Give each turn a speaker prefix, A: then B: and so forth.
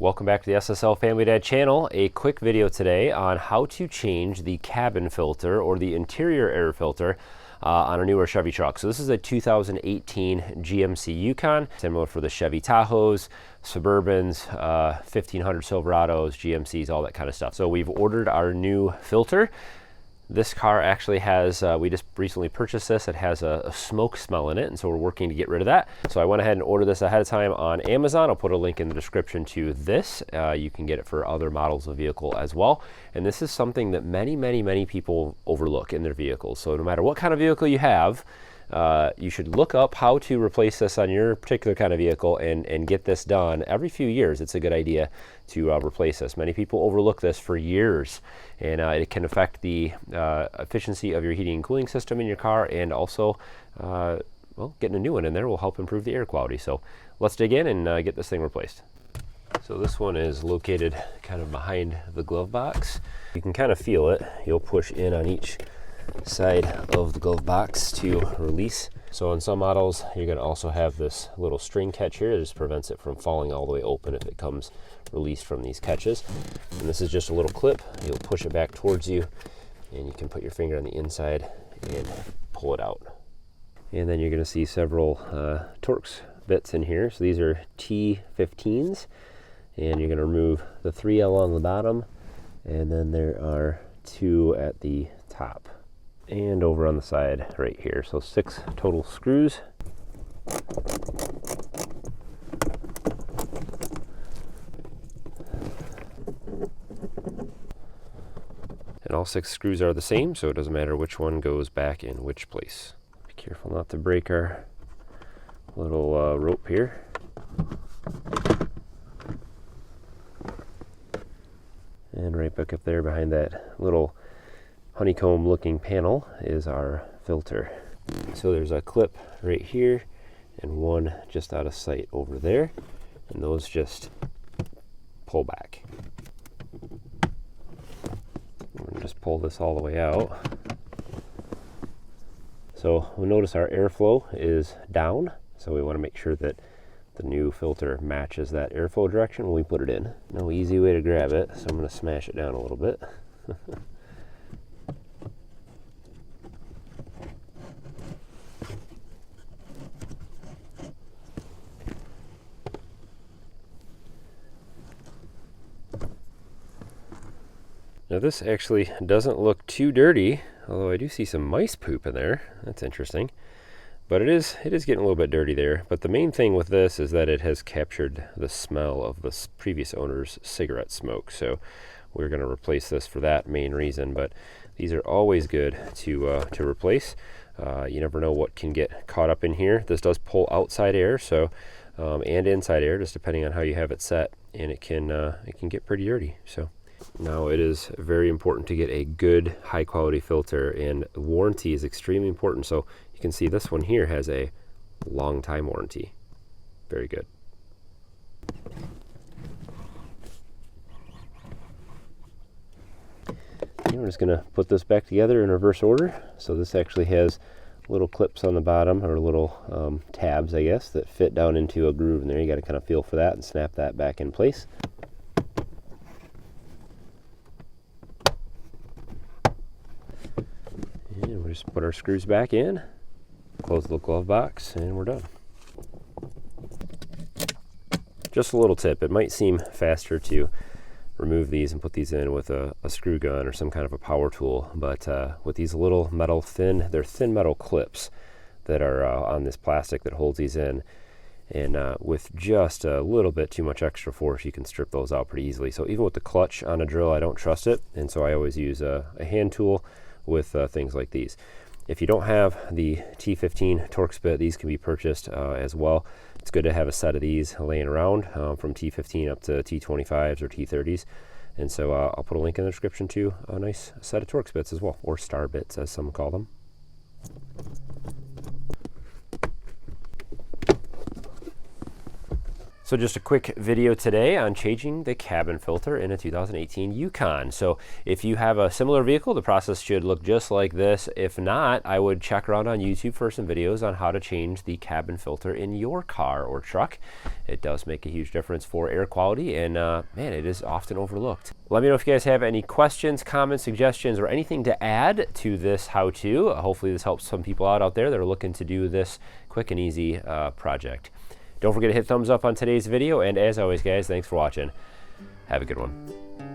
A: Welcome back to the SSL Family Dad channel. A quick video today on how to change the cabin filter or the interior air filter on a newer Chevy truck. So this is a 2018 GMC Yukon, similar for the Chevy Tahoes, Suburbans, 1500 Silverados, GMCs, all that kind of stuff. So we've ordered our new filter. This car actually has, we just recently purchased this. It has a smoke smell in it, and so we're working to get rid of that. So I went ahead and ordered this ahead of time on Amazon. I'll put a link in the description to this. You can get it for other models of vehicle as well. And this is something that many people overlook in their vehicles. So no matter what kind of vehicle you have, you should look up how to replace this on your particular kind of vehicle and get this done. Every few years, it's a good idea to replace this. Many people overlook this for years, and it can affect the efficiency of your heating and cooling system in your car, and also, well, getting a new one in there will help improve the air quality. So let's dig in and get this thing replaced. So this one is located kind of behind the glove box. You can kind of feel it. You'll push in on each side of the glove box to release. So in some models, you're going to also have this little string catch here. It just prevents it from falling all the way open if it comes released from these catches. And this is just a little clip. You'll push it back towards you, and you can put your finger on the inside and pull it out. And then you're going to see several Torx bits in here. So these are T15s, and you're going to remove the 3L on the bottom, and then there are 2 at the top and over on the side right here. So 6 total screws. And all 6 screws are the same, so it doesn't matter which one goes back in which place. Be careful not to break our little rope here. And right back up there behind that little honeycomb looking panel is our filter. So there's a clip right here and one just out of sight over there, and those just pull back. We're gonna just pull this all the way out. So we'll notice our airflow is down, so we want to make sure that the new filter matches that airflow direction when we put it in. No easy way to grab it, so I'm going to smash it down a little bit. Now this actually doesn't look too dirty, although I do see some mice poop in there. That's interesting. But it is getting a little bit dirty there. But the main thing with this is that it has captured the smell of the previous owner's cigarette smoke. So we're going to replace this for that main reason. But these are always good to replace. You never know what can get caught up in here. This does pull outside air, so and inside air, just depending on how you have it set, and it can get pretty dirty. So now it is very important to get a good high quality filter, and warranty is extremely important. So you can see this one here has a long time warranty. Very good. And we're just going to put this back together in reverse order. So this actually has little clips on the bottom, or little tabs, I guess, that fit down into a groove in there. You got to kind of feel for that and snap that back in place. And we'll just put our screws back in, close the glove box, and we're done. Just a little tip, it might seem faster to remove these and put these in with a screw gun or some kind of a power tool, but with these little metal they're thin metal clips that are on this plastic that holds these in, and with just a little bit too much extra force, you can strip those out pretty easily. So even with the clutch on a drill, I don't trust it, and so I always use a hand tool with things like these. If you don't have the T15 Torx bit, these can be purchased as well. It's good to have a set of these laying around from T15 up to T25s or T30s. And so I'll put a link in the description to a nice set of Torx bits as well, or star bits as some call them. So just a quick video today on changing the cabin filter in a 2018 Yukon. So if you have a similar vehicle, the process should look just like this. If not, I would check around on YouTube for some videos on how to change the cabin filter in your car or truck. It does make a huge difference for air quality, and man, it is often overlooked. Let me know if you guys have any questions, comments, suggestions, or anything to add to this how-to. Hopefully this helps some people out there that are looking to do this quick and easy project. Don't forget to hit thumbs up on today's video, and as always, guys, thanks for watching. Have a good one.